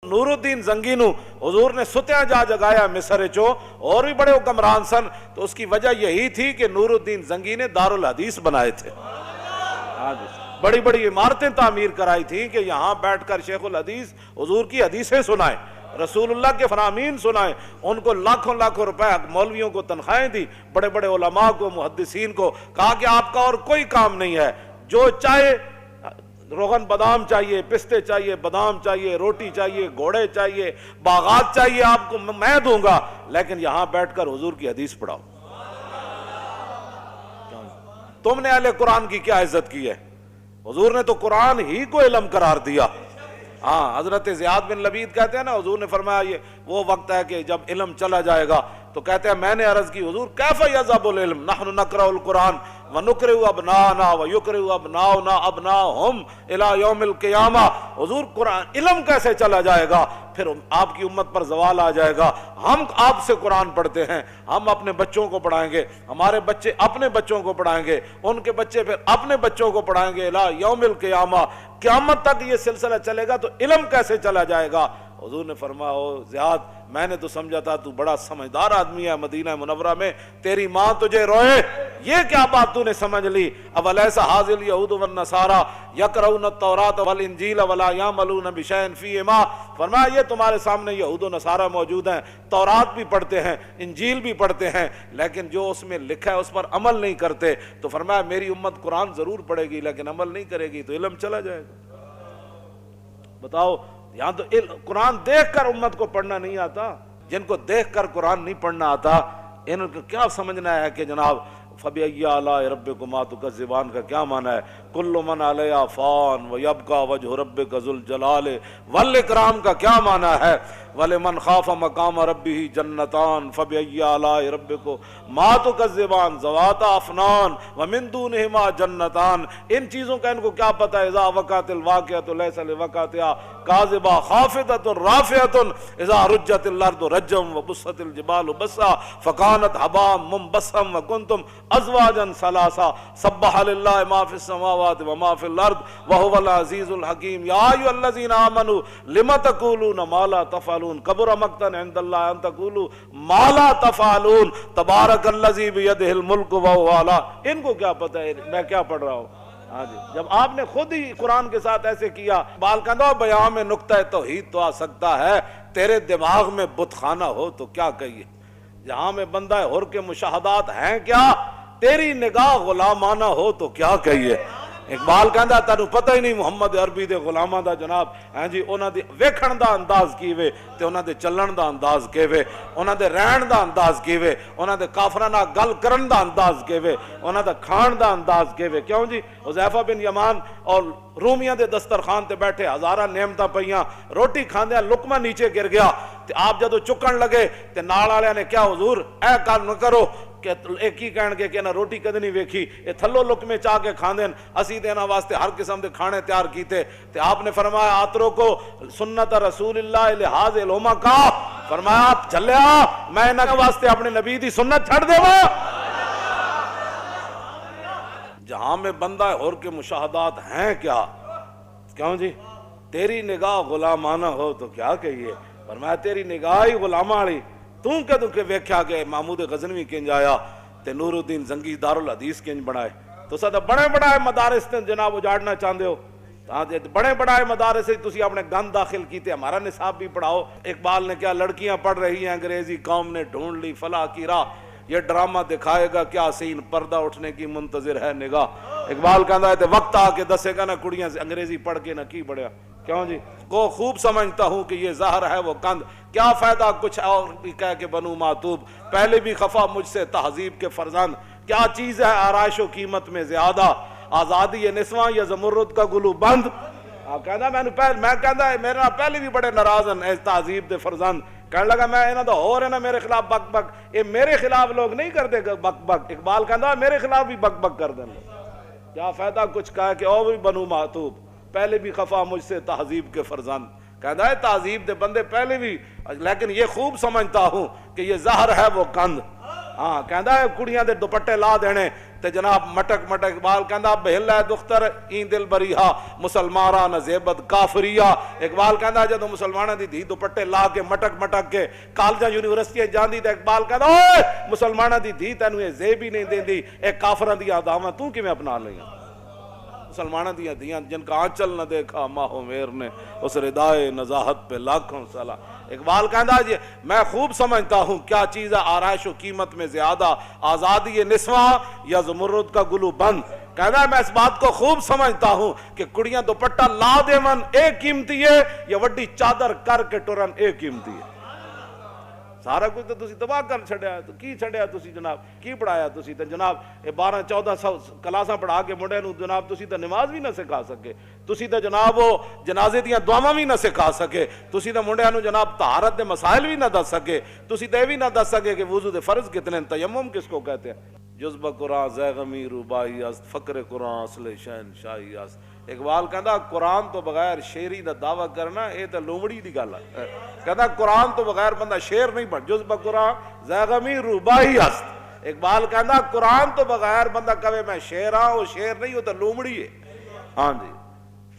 نور الدین زنگی نو حضور نے ستیاں جا جگایا مصر چو، اور بھی بڑے حکمران سن، تو اس کی وجہ یہی تھی کہ نور الدین زنگی نے دارالحدیث بنائے تھے، بڑی بڑی عمارتیں تعمیر کرائی تھیں کہ یہاں بیٹھ کر شیخ الحدیث حضور کی حدیثیں سنائیں، رسول اللہ کے فرامین سنائیں، ان کو لاکھوں لاکھوں روپے مولویوں کو تنخواہیں دی، بڑے بڑے علماء کو، محدثین کو، کہا کہ آپ کا اور کوئی کام نہیں ہے، جو چاہے روغن بادام چاہیے، پستے چاہیے، بادام چاہیے، روٹی چاہیے، گھوڑے چاہیے، باغات چاہیے، آپ کو میں دوں گا، لیکن یہاں بیٹھ کر حضور کی حدیث پڑھاؤ۔ تم نے اہل قرآن کی کیا عزت کی ہے؟ حضور نے تو قرآن ہی کو علم قرار دیا۔ ہاں، حضرت زیاد بن لبید کہتے ہیں نا، حضور نے فرمایا یہ وہ وقت ہے کہ جب علم چلا جائے گا، تو کہتے ہیں میں نے عرض کی حضور کیف یذهب العلم نحن نقرأ القرآن ونقرئ ابناءنا ويقرئ ابناؤنا ابناءهم الى يوم القیامہ، حضور قرآن علم کیسے چلا جائے گا؟ پھر آپ کی امت پر زوال آ جائے گا، ہم آپ سے قرآن پڑھتے ہیں، ہم اپنے بچوں کو پڑھائیں گے، ہمارے بچے اپنے بچوں کو پڑھائیں گے، ان کے بچے پھر اپنے بچوں کو پڑھائیں گے، الى یوم القیامہ، قیامت تک یہ سلسلہ چلے گا، تو علم کیسے چلا جائے گا؟ حضور نے فرمایا او زیاد، میں نے تو سمجھا تھا تو بڑا سمجھدار آدمی ہے، مدینہ منورہ میں تیری ماں تجھے روئے، یہ کیا بات تو نے سمجھ لی؟ اولیس ھذا الیہود والنصارى یقرؤون التوراۃ والانجیل ولا یعملون بشیء فیہما، فرمایا یہ تمہارے سامنے یہود و نصارہ موجود ہیں، تورات بھی پڑھتے ہیں، انجیل بھی پڑھتے ہیں، لیکن جو اس میں لکھا ہے اس پر عمل نہیں کرتے، تو فرمایا میری امت قرآن ضرور پڑھے گی لیکن عمل نہیں کرے گی تو علم چلا جائے گا۔ بتاؤ، یہاں تو قرآن دیکھ کر امت کو پڑھنا نہیں آتا، جن کو دیکھ کر قرآن نہیں پڑھنا آتا، ان کو کیا سمجھنا ہے کہ جناب فَبِأَيِّ آلَاءِ رَبِّكُمَا تُكَذِّبَانِ کا کیا معنی ہے؟ كُلُّ مَنْ عَلَيْهَا فَانٍ وَيَبْقَى وَجْهُ رَبِّكَ ذُو الْجَلَالِ وَالْإِكْرَامِ کا کیا معنی ہے؟ وَلِمَنْ خَافَ مَقَامَ رَبِّهِ جَنَّتَانِ فَبِأَيِّ آلَاءِ رَبِّكُمَا تُكَذِّبَانِ ذَوَاتَا أَفْنَانٍ وَمِن دُونِهِمَا جَنَّتَانِ، ان چیزوں کا ان کو کیا پتہ ہے؟ اذا وقعت الواقعۃ ليس لوقعتها كاذبہ خافضۃ رافعۃ اذا رجت الارض رجا وبست الجبال بسا فكانت هباء منبثا وكنتم ازواجا ثلاثا سبح لله ما في السماوات وما في الارض وهو العزيز الحكيم يا ايها الذين امنوا لم تقولون ما لا تفعلون كبر مقتا عند الله ان تقولوا ما لا تفعلون تبارك الذي بيده الملك وهو على، ان کو کیا پتہ ہے میں کیا پڑھ رہا ہوں؟ ہاں جی، جب آپ نے خود ہی قرآن کے ساتھ ایسے کیا، بال کندھا بیان میں نقطہ توحید تو آ سکتا ہے، تیرے دماغ میں بت خانہ ہو تو کیا کہیے؟ جہاں میں بندہ حر کے مشاہدات ہیں کیا، تیری نگاہ غلامانہ ہو تو کیا کہیے؟ اقبال کہندا تینوں پتہ ہی نہیں محمد عربی دے غلاماں دا جناب، ہاں جی انہاں دی ویکھن دا انداز کیویں تے انہاں دے چلن دا انداز کیویں، انہاں دے رہن دا انداز کیویں، انہاں دے کافراں نال گل کرن دا انداز کیویں، انہاں دا کھان دا انداز کیویں۔ کیوں جی؟ حذیفہ بن یمان اور رومیاں دے دسترخوان تے بیٹھے، ہزاراں نعمتاں پئیاں، روٹی کھاندیاں لقمہ نیچے گر گیا تے آپ جدوں چکن لگے تے نال والےاں نے کیا حضور اے کل نہ کرو، کہ ایک ہی کہن گے کہ نہ روٹی کدی نہیں ویکھی، یہ تھلو لقمے چاہ کے کھاندے، اسی دینا واسطے ہر قسم دے کھانے تیار کیتے، تے آپ نے فرمایا آترو کو سنت رسول اللہ لحاظ علوما کا، فرمایا آپ چلیا میں انہاں واسطے اپنے نبی دی سنت چھڑ دیواں۔ جہاں میں بندہ حر کے مشاہدات ہیں کیا، کیوں جی؟ تیری نگاہ غلامانہ ہو تو کیا کہیے؟ فرمایا تیری نگاہ ہی غلامہ والی، تو کدوں کہ ویکھیا کہ محمود غزنوی کنج آیا تے نور الدین زنگی دارالحدیث کنج بنائے، تو سدا بڑے بڑے مدارس تے جناب اجاڑنا چاہتے ہو، بڑے بڑے مدارس سے تسی اپنے گند داخل کیتے، ہمارا نصاب بھی پڑھاؤ۔ اقبال نے کیا لڑکیاں پڑھ رہی ہیں انگریزی، قوم نے ڈھونڈ لی فلاح کی راہ، یہ ڈرامہ دکھائے گا کیا سین، پردہ اٹھنے کی منتظر ہے نگاہ۔ اقبال کہتا ہے تے وقت آ کے دسے گا نا کڑیاں سے انگریزی پڑھ کے نہ کی بڑھیا، کیوں جی؟ کو خوب سمجھتا ہوں کہ یہ زہر ہے وہ کند، کیا فائدہ کچھ اور بھی کہہ کے بنو معتوب، پہلے بھی خفا مجھ سے تہذیب کے فرزند، کیا چیز ہے آرائش و قیمت میں زیادہ، آزادی یہ نسواں یا زمرد کا گلو بند۔ کہنا میں کہنا میرا پہلے بھی بڑے ناراض ہیں اس تہذیب دے فرزند، کہنے لگا میں انہاں دا ہور ہے نا میرے خلاف بک بک، یہ میرے خلاف لوگ نہیں کرتے بک بک، اقبال کہنا میرے خلاف بھی بک بک کر دیں، کیا فائدہ کچھ کہا کہ او بھی بنو معتوب، پہلے بھی خفا مجھ سے تہذیب کے فرزند۔ کہتا ہے تہذیب دے بندے پہلے بھی، لیکن یہ خوب سمجھتا ہوں کہ یہ زہر ہے وہ کند۔ ہاں کہتا ہے کڑیاں دے دوپٹے لا دینے تے جناب مٹک مٹک اقبال کہندا بہل ہے دختر این دل بریہا مسلمانہ نزیبت کافریہ. اقبال کہندا جدو مسلمانہ دی دھی دوپٹے لا کے مٹک مٹک کے کالجاں یونیورسٹیاں جاندی تے اقبال کہندا اوے مسلمانہ دی دھی تینوں یہ زیب ہی نہیں دیندی، اے کافراں دی اداواں تو کیویں اپنا لئیاں؟ مسلمانہ دیا دیاں جن کا آنچل نہ دیکھا ماہ و میر نے اس ردائے نزاہت پہ لاکھوں سلام. اقبال کہندا جی میں خوب سمجھتا ہوں کیا چیز ہے آرائش و قیمت میں زیادہ، آزادی نسواں یا زمرد کا گلو بند. کہندا میں اس بات کو خوب سمجھتا ہوں کہ کڑیاں دوپٹہ لا دے من ایک قیمتی ہے یا وڈی چادر کر کے ٹرن ایک قیمتی ہے. سارا کچھ تو تسی تباہ کر چھڑیا ہے، تو کی چھڑیا تسی جناب، کی پڑھایا تسی تے جناب 12-14 کلاساں پڑھا کے منڈے نو جناب تسی تے نماز بھی نہ سکھا سکے، تسی تے جناب وہ جنازے دیاں دعاواں بھی نہ سکھا سکے، تسی تے منڈے نو جناب طہارت دے مسائل بھی نہ دس سکے، تسی تے بھی نہ دس سکے کہ وضو دے فرض کتنے ہیں، تیمم کس کو کہتے ہیں. جذبہ قرآن زیغمی روبائی است، فقر قرآن اصل شہنشاہی است. اقبال کہندا قرآن تو بغیر شیری دا دعویٰ کرنا یہ تو لومڑی دی گل ہے. کہندا قرآن تو بغیر بندہ شیر نہیں بن. جذبہ قرآن زیغمی روبائی است. اقبال کہندا قرآن تو بغیر بندہ کہے میں شیر ہاں، وہ شیر نہیں، وہ تو لومڑی ہے. ہاں جی،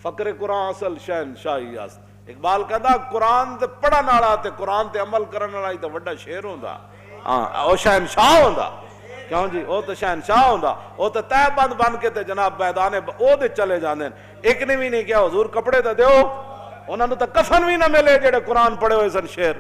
فقر قرآن اصل شہنشاہی است. اقبال کہندا قرآن تے پڑھن والا تے قرآن تے عمل کرن والا تے وڈا شیر ہوندا، ہاں او شہنشاہ ہوندا. کیوں جی او تو شہنشاہ ہوندا، او تو تہ بند بن کے تے جناب میدان او دے چلے جاندے. ایک نے بھی نہیں کیا حضور کپڑے تے دیو، انہاں نوں تے کفن بھی نہ ملے جڑے قرآن پڑھے ہوئے سن شیر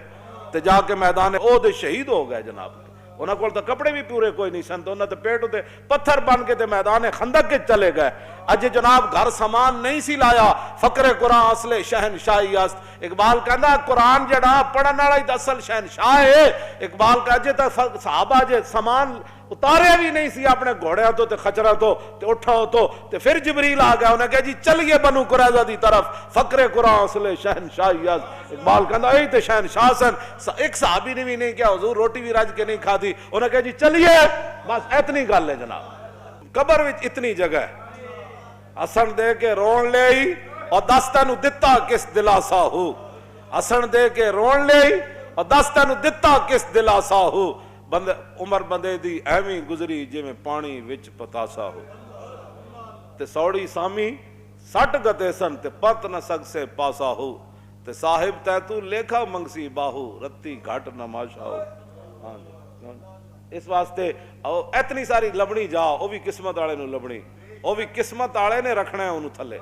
تے جا کے میدان او دے شہید ہو گئے جناب. انہاں کول تے کپڑے بھی پورے کوئی نہیں سن، تو انہاں تے پیٹ تے پتھر بن کے تے میدان خندق کے چلے گئے. اج جناب گھر سامان نہیں سی لایا، فقر قرآن اصل شہنشاہی است. اقبال کہندا قرآن جڑا پڑھن والا ہی اصل شہنشاہ ہے. اقبال کہا جے تے صحابہ جے سامان اتارے بھی نہیں سی اپنے گھوڑیاں تو تے خچرہ تو تے اٹھاؤ تو تے پھر جبریل آ گیا، انہیں کہا جی چلیے بنو قریظہ دی طرف، فقر قرآن اصل شہنشاہی است. اقبال کہندا اے تے شہنشاہ سن. ایک صحابی نے بھی نہیں کیا حضور روٹی بھی رج کے نہیں کھادی، انہیں کہا جی چلیے بس اتنی گل ہے جناب. قبر وچ اتنی جگہ ہے، ہسن دے کے رون لے اور دس تینوں دتا کس دلاسا ہو. ہسن دے کے رون لے اور دس تینوں دتا کس دلاسا ہو. بندے عمر بندے دی ایویں گزری جی میں پانی وچ پتاسا ہو. تے سوڑی سامی سٹ گتے سن تے پت نہ سگ سے پاسا ہو. تے صاحب تے تو لیکھا منگسی باہو رتی گھٹ نماشا ہو. اس واسطے اتنی ساری لبنی جا او بھی قسمت والے نو لبنی، او بھی قسمت والے نے رکھنا ہے انہوں تھلے،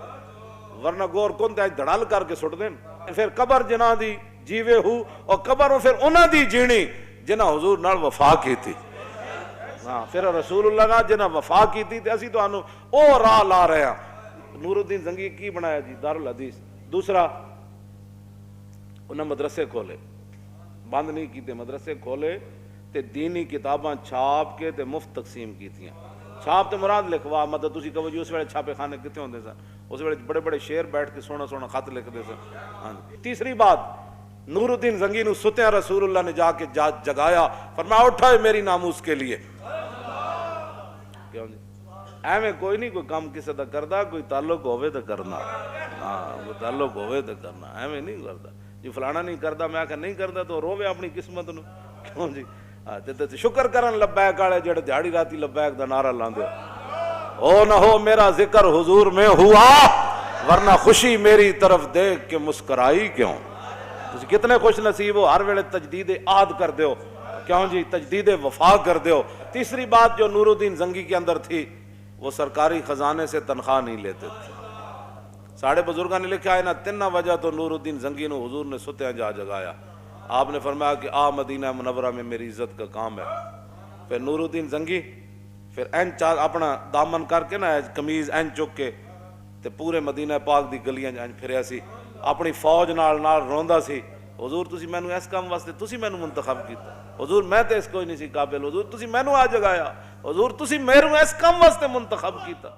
ورنہ گور کن تے دھڑال کر کے سٹ دین. پھر قبر جنہ دی جیوے ہو اور قبر پھر انہاں دی جینی جنہ حضور نال وفا کی تھی. ہاں پھر رسول اللہ نال جنہ وفا کی تھی تے اسی تو انہوں او راہ لا رہے ہیں. نور الدین زنگی کی بنایا جی دارالحدیث. دوسرا انہاں مدرسے کھولے، بند نہیں کیتے، مدرسے کھولے تے دینی کتاباں چھاپ کے تے مفت تقسیم کیتیاں. چھاپ تے مراد لکھوا مطلب تسی کہو جی اس ویلے چھاپے خانے کتے ہوندے سن، اس ویلے بڑے بڑے شعر بیٹھ کے سونا سونا خط لکھتے سن. ہاں. تیسری بات نور الدین زنگی نو ستیاں رسول اللہ نے جا کے جگایا، فرمایا اٹھائے میری ناموس کے لیے. کیوں جی ایویں کوئی نہیں کوئی کام کسے دا کردا، کوئی تعلق ہوئے تو کرنا. ہاں کوئی تعلق ہوئے تو کرنا، ایویں نہیں کردا جی فلانا نہیں کردا میں آکھا نہیں کردا تو روے اپنی قسمت نو. کیوں جی تے شکر کرن لبیک والے جڑے دیہڑی راتی لبیک دا نعرہ لاندے ہو نہ ہو میرا ذکر حضور میں ہوا ورنہ خوشی میری طرف دیکھ کے مسکرائی کیوں. تسی کتنے خوش نصیب ہو ہر ویلے تجدید عہد کر دیو. کیوں جی تجدید وفا کر دیو. تیسری بات جو نور الدین زنگی کے اندر تھی وہ سرکاری خزانے سے تنخواہ نہیں لیتے تھے. ساڑھے بزرگاں نے لکھا ہے نا تین وجہ تو نور الدین زنگی نو حضور نے ستیاں جا جگایا. آپ نے فرمایا کہ آ مدینہ منورہ میں میری عزت کا کام ہے. پھر نور الدین زنگی پھر این اپنا دامن کر کے نا کمیز این چک کے تے پورے مدینہ پاک دی گلیاں پھریا سی، اپنی فوج نال روندا سی. حضور تسی مینوں اس کام واسطے تسی مینوں منتخب کیتا. حضور میں تے اس کوئی نہیں سی قابل. حضور تسی مینوں آ جگایا. حضور تسی میرے اس کام واسطے منتخب کیتا.